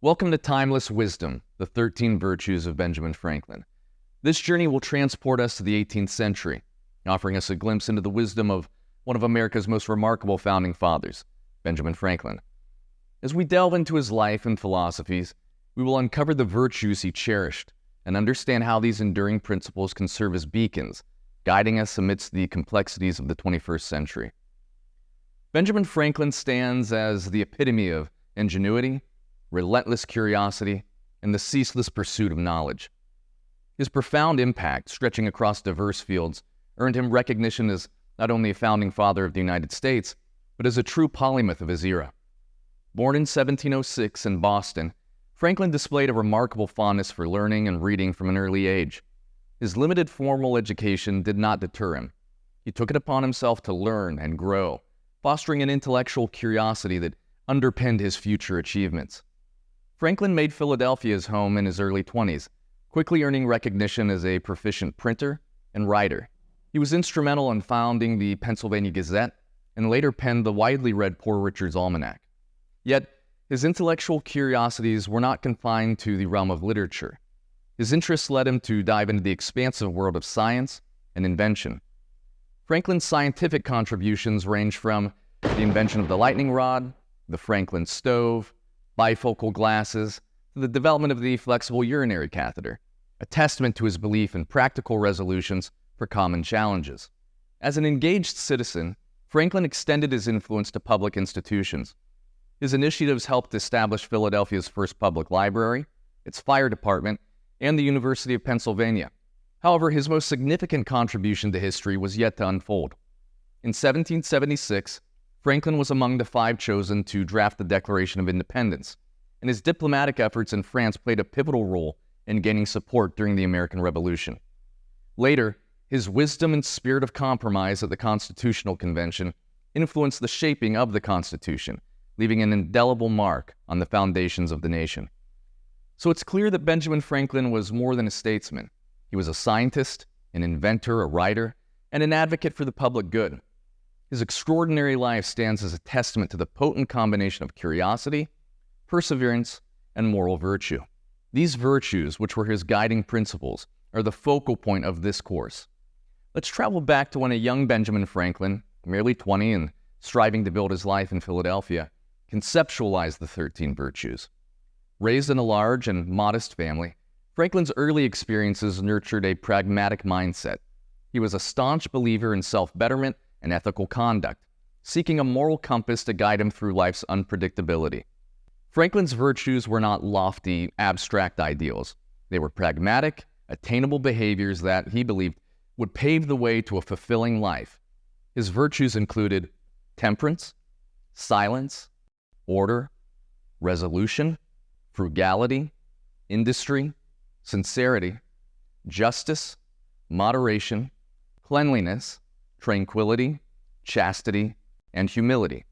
Welcome to Timeless Wisdom, the 13 Virtues of Benjamin Franklin. This journey will transport us to the 18th century, offering us a glimpse into the wisdom of one of America's most remarkable founding fathers, Benjamin Franklin. As we delve into his life and philosophies, we will uncover the virtues he cherished and understand how these enduring principles can serve as beacons, guiding us amidst the complexities of the 21st century. Benjamin Franklin stands as the epitome of ingenuity, relentless curiosity, and the ceaseless pursuit of knowledge. His profound impact, stretching across diverse fields, earned him recognition as not only a founding father of the United States, but as a true polymath of his era. Born in 1706 in Boston, Franklin displayed a remarkable fondness for learning and reading from an early age. His limited formal education did not deter him. He took it upon himself to learn and grow, fostering an intellectual curiosity that underpinned his future achievements. Franklin made Philadelphia his home in his early 20s, quickly earning recognition as a proficient printer and writer. He was instrumental in founding the Pennsylvania Gazette and later penned the widely read Poor Richard's Almanac. Yet, his intellectual curiosities were not confined to the realm of literature. His interests led him to dive into the expansive world of science and invention. Franklin's scientific contributions range from the invention of the lightning rod, the Franklin stove, bifocal glasses, to the development of the flexible urinary catheter, a testament to his belief in practical resolutions for common challenges. As an engaged citizen, Franklin extended his influence to public institutions. His initiatives helped establish Philadelphia's first public library, its fire department, and the University of Pennsylvania. However, his most significant contribution to history was yet to unfold. In 1776, Franklin was among the 5 chosen to draft the Declaration of Independence, and his diplomatic efforts in France played a pivotal role in gaining support during the American Revolution. Later, his wisdom and spirit of compromise at the Constitutional Convention influenced the shaping of the Constitution, leaving an indelible mark on the foundations of the nation. So it's clear that Benjamin Franklin was more than a statesman. He was a scientist, an inventor, a writer, and an advocate for the public good. His extraordinary life stands as a testament to the potent combination of curiosity, perseverance, and moral virtue. These virtues, which were his guiding principles, are the focal point of this course. Let's travel back to when a young Benjamin Franklin, merely 20 and striving to build his life in Philadelphia, conceptualized the 13 virtues. Raised in a large and modest family, Franklin's early experiences nurtured a pragmatic mindset. He was a staunch believer in self-betterment and ethical conduct, seeking a moral compass to guide him through life's unpredictability. Franklin's virtues were not lofty, abstract ideals. They were pragmatic, attainable behaviors that, he believed, would pave the way to a fulfilling life. His virtues included temperance, silence, order, resolution, frugality, industry, sincerity, justice, moderation, cleanliness, tranquility, chastity, and humility.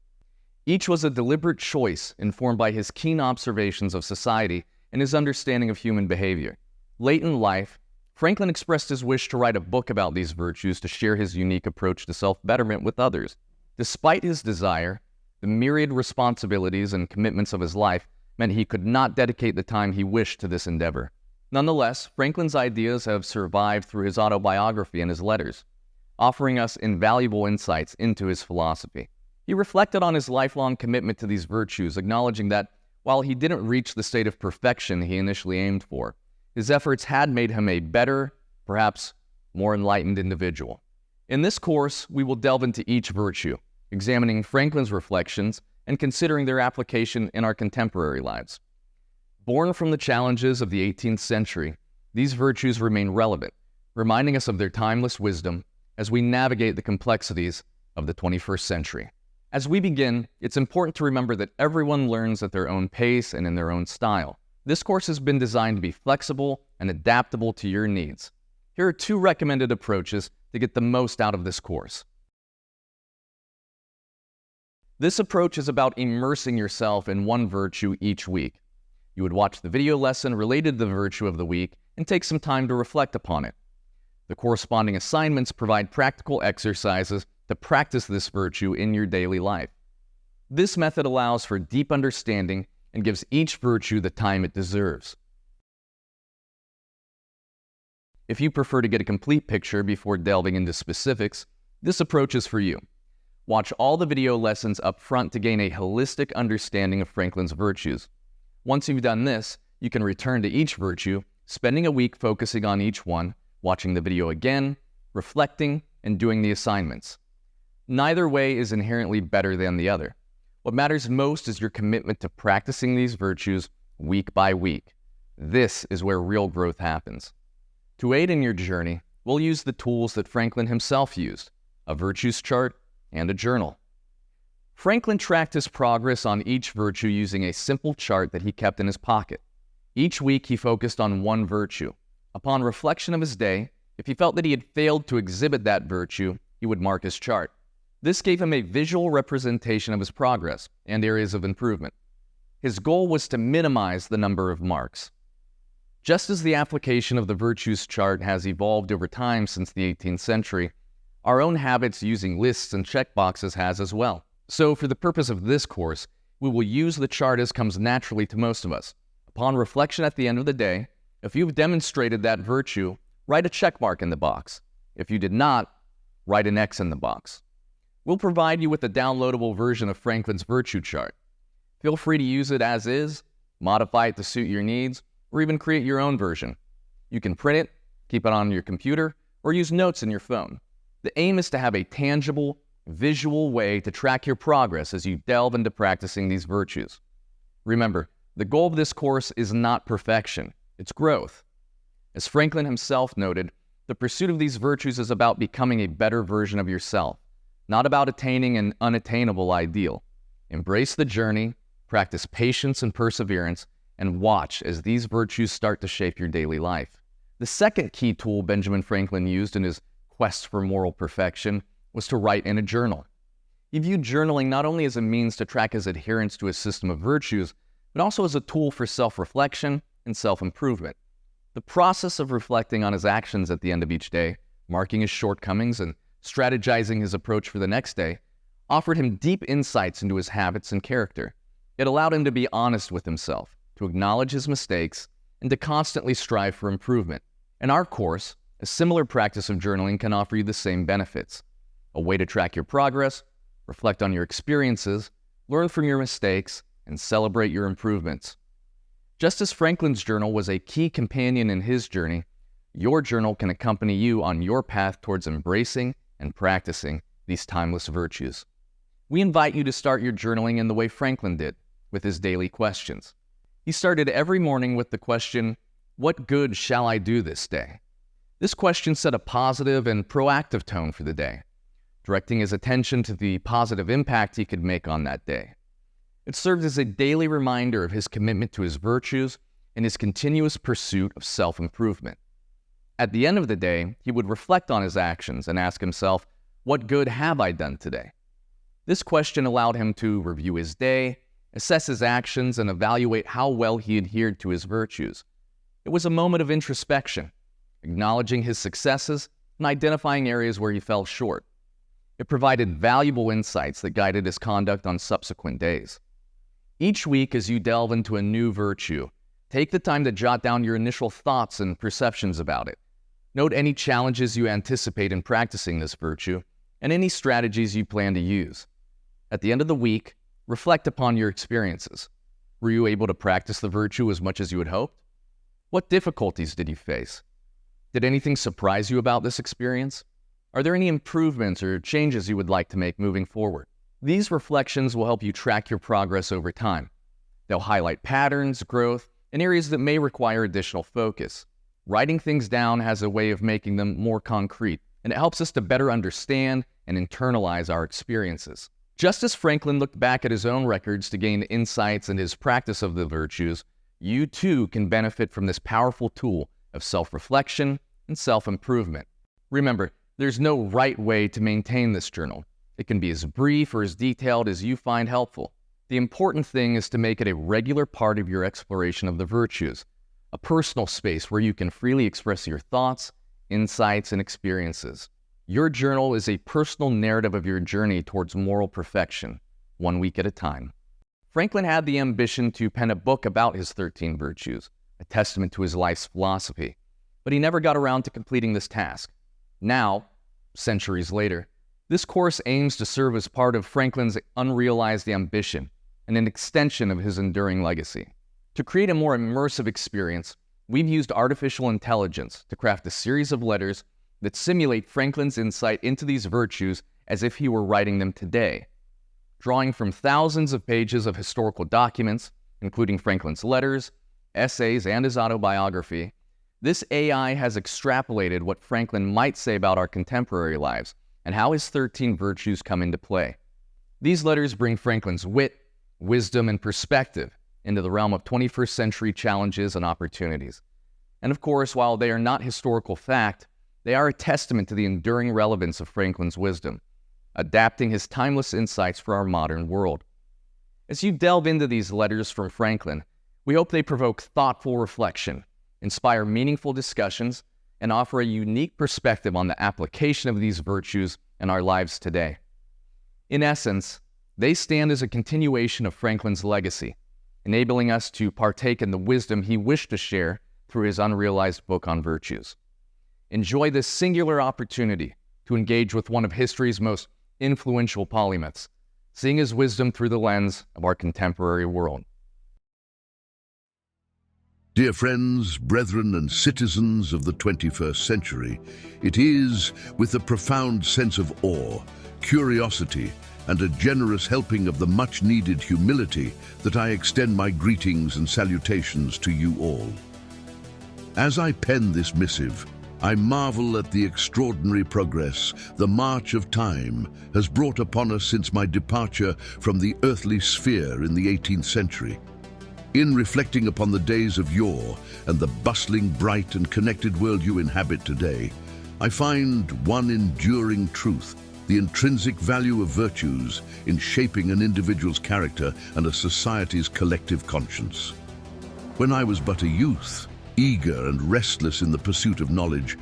Each was a deliberate choice informed by his keen observations of society and his understanding of human behavior. Late in life, Franklin expressed his wish to write a book about these virtues to share his unique approach to self-betterment with others. Despite his desire, the myriad responsibilities and commitments of his life meant he could not dedicate the time he wished to this endeavor. Nonetheless, Franklin's ideas have survived through his autobiography and his letters, offering us invaluable insights into his philosophy. He reflected on his lifelong commitment to these virtues, acknowledging that while he didn't reach the state of perfection he initially aimed for, his efforts had made him a better, perhaps more enlightened individual. In this course, we will delve into each virtue, examining Franklin's reflections and considering their application in our contemporary lives. Born from the challenges of the 18th century, these virtues remain relevant, reminding us of their timeless wisdom as we navigate the complexities of the 21st century. As we begin, it's important to remember that everyone learns at their own pace and in their own style. This course has been designed to be flexible and adaptable to your needs. Here are 2 recommended approaches to get the most out of this course. This approach is about immersing yourself in one virtue each week. You would watch the video lesson related to the virtue of the week and take some time to reflect upon it. The corresponding assignments provide practical exercises to practice this virtue in your daily life. This method allows for deep understanding and gives each virtue the time it deserves. If you prefer to get a complete picture before delving into specifics, this approach is for you. Watch all the video lessons up front to gain a holistic understanding of Franklin's virtues. Once you've done this, you can return to each virtue, spending a week focusing on each one, watching the video again, reflecting, and doing the assignments. Neither way is inherently better than the other. What matters most is your commitment to practicing these virtues week by week. This is where real growth happens. To aid in your journey, we'll use the tools that Franklin himself used, a virtues chart and a journal. Franklin tracked his progress on each virtue using a simple chart that he kept in his pocket. Each week he focused on one virtue. Upon reflection of his day, if he felt that he had failed to exhibit that virtue, he would mark his chart. This gave him a visual representation of his progress and areas of improvement. His goal was to minimize the number of marks. Just as the application of the virtues chart has evolved over time since the 18th century, our own habits using lists and checkboxes has as well. So for the purpose of this course, we will use the chart as comes naturally to most of us. Upon reflection at the end of the day, if you've demonstrated that virtue, write a check mark in the box. If you did not, write an X in the box. We'll provide you with a downloadable version of Franklin's virtue chart. Feel free to use it as is, modify it to suit your needs, or even create your own version. You can print it, keep it on your computer, or use notes in your phone. The aim is to have a tangible, visual way to track your progress as you delve into practicing these virtues. Remember, the goal of this course is not perfection, it's growth. As Franklin himself noted, the pursuit of these virtues is about becoming a better version of yourself, not about attaining an unattainable ideal. Embrace the journey, practice patience and perseverance, and watch as these virtues start to shape your daily life. The second key tool Benjamin Franklin used in his quest for moral perfection was to write in a journal. He viewed journaling not only as a means to track his adherence to his system of virtues, but also as a tool for self-reflection and self-improvement. The process of reflecting on his actions at the end of each day, marking his shortcomings and strategizing his approach for the next day, offered him deep insights into his habits and character. It allowed him to be honest with himself, to acknowledge his mistakes, and to constantly strive for improvement. In our course, a similar practice of journaling can offer you the same benefits. A way to track your progress, reflect on your experiences, learn from your mistakes, and celebrate your improvements. Just as Franklin's journal was a key companion in his journey, your journal can accompany you on your path towards embracing and practicing these timeless virtues. We invite you to start your journaling in the way Franklin did, with his daily questions. He started every morning with the question, "What good shall I do this day?" This question set a positive and proactive tone for the day, directing his attention to the positive impact he could make on that day. It served as a daily reminder of his commitment to his virtues and his continuous pursuit of self-improvement. At the end of the day, he would reflect on his actions and ask himself, "What good have I done today?" This question allowed him to review his day, assess his actions, and evaluate how well he adhered to his virtues. It was a moment of introspection, acknowledging his successes and identifying areas where he fell short. It provided valuable insights that guided his conduct on subsequent days. Each week, as you delve into a new virtue, take the time to jot down your initial thoughts and perceptions about it. Note any challenges you anticipate in practicing this virtue and any strategies you plan to use. At the end of the week, reflect upon your experiences. Were you able to practice the virtue as much as you had hoped? What difficulties did you face? Did anything surprise you about this experience? Are there any improvements or changes you would like to make moving forward? These reflections will help you track your progress over time. They'll highlight patterns, growth, and areas that may require additional focus. Writing things down has a way of making them more concrete, and it helps us to better understand and internalize our experiences. Just as Franklin looked back at his own records to gain insights in his practice of the virtues, you too can benefit from this powerful tool of self-reflection and self-improvement. Remember, there's no right way to maintain this journal. It can be as brief or as detailed as you find helpful. The important thing is to make it a regular part of your exploration of the virtues, a personal space where you can freely express your thoughts, insights, and experiences. Your journal is a personal narrative of your journey towards moral perfection, one week at a time. Franklin had the ambition to pen a book about his 13 virtues, a testament to his life's philosophy, but he never got around to completing this task. Now, centuries later, this course aims to serve as part of Franklin's unrealized ambition and an extension of his enduring legacy. To create a more immersive experience, we've used artificial intelligence to craft a series of letters that simulate Franklin's insight into these virtues as if he were writing them today. Drawing from thousands of pages of historical documents, including Franklin's letters, essays, and his autobiography, this AI has extrapolated what Franklin might say about our contemporary lives and how his 13 virtues come into play. These letters bring Franklin's wit, wisdom, and perspective into the realm of 21st century challenges and opportunities. And of course, while they are not historical fact, they are a testament to the enduring relevance of Franklin's wisdom, adapting his timeless insights for our modern world. As you delve into these letters from Franklin, we hope they provoke thoughtful reflection, inspire meaningful discussions, and offer a unique perspective on the application of these virtues in our lives today. In essence, they stand as a continuation of Franklin's legacy, enabling us to partake in the wisdom he wished to share through his unrealized book on virtues. Enjoy this singular opportunity to engage with one of history's most influential polymaths, seeing his wisdom through the lens of our contemporary world. Dear friends, brethren, and citizens of the 21st century, it is with a profound sense of awe, curiosity, and a generous helping of the much-needed humility that I extend my greetings and salutations to you all. As I pen this missive, I marvel at the extraordinary progress the march of time has brought upon us since my departure from the earthly sphere in the 18th century. In reflecting upon the days of yore and the bustling, bright, and connected world you inhabit today, I find one enduring truth: the intrinsic value of virtues in shaping an individual's character and a society's collective conscience. When I was but a youth, eager and restless in the pursuit of knowledge,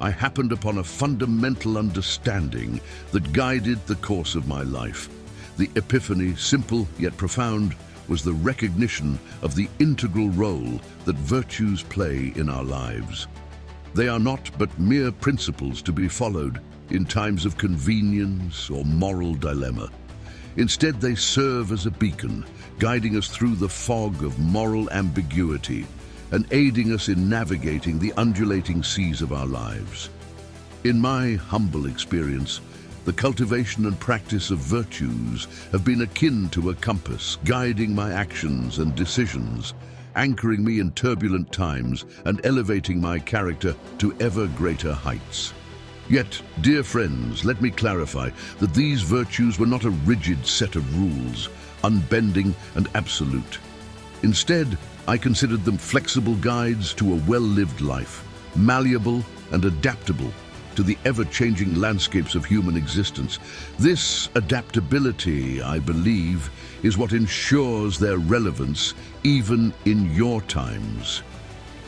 I happened upon a fundamental understanding that guided the course of my life. The epiphany, simple yet profound, was the recognition of the integral role that virtues play in our lives. They are not but mere principles to be followed in times of convenience or moral dilemma. Instead, they serve as a beacon, guiding us through the fog of moral ambiguity and aiding us in navigating the undulating seas of our lives. In my humble experience, the cultivation and practice of virtues have been akin to a compass, guiding my actions and decisions, anchoring me in turbulent times and elevating my character to ever greater heights. Yet, dear friends, let me clarify that these virtues were not a rigid set of rules, unbending and absolute. Instead, I considered them flexible guides to a well-lived life, malleable and adaptable to the ever-changing landscapes of human existence. This adaptability, I believe, is what ensures their relevance even in your times.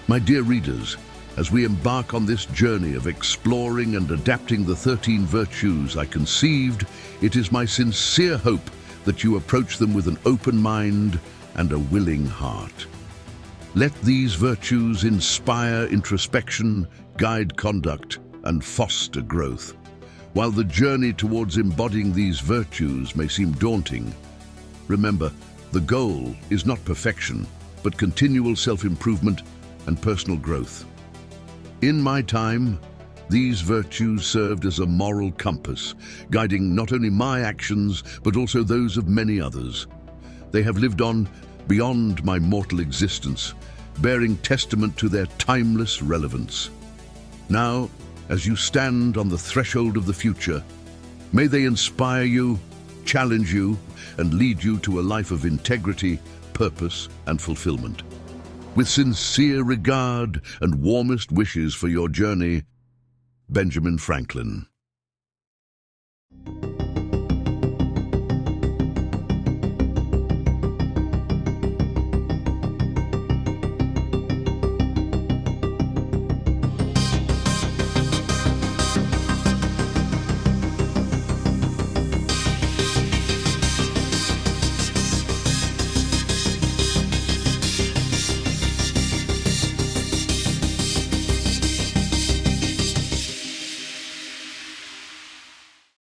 My dear readers, as we embark on this journey of exploring and adapting the 13 virtues I conceived, it is my sincere hope that you approach them with an open mind and a willing heart. Let these virtues inspire introspection, guide conduct, and foster growth. While the journey towards embodying these virtues may seem daunting, remember, the goal is not perfection, but continual self-improvement and personal growth. In my time, these virtues served as a moral compass, guiding not only my actions, but also those of many others. They have lived on beyond my mortal existence, bearing testament to their timeless relevance. Now, as you stand on the threshold of the future, may they inspire you, challenge you, and lead you to a life of integrity, purpose, and fulfillment. With sincere regard and warmest wishes for your journey, Benjamin Franklin.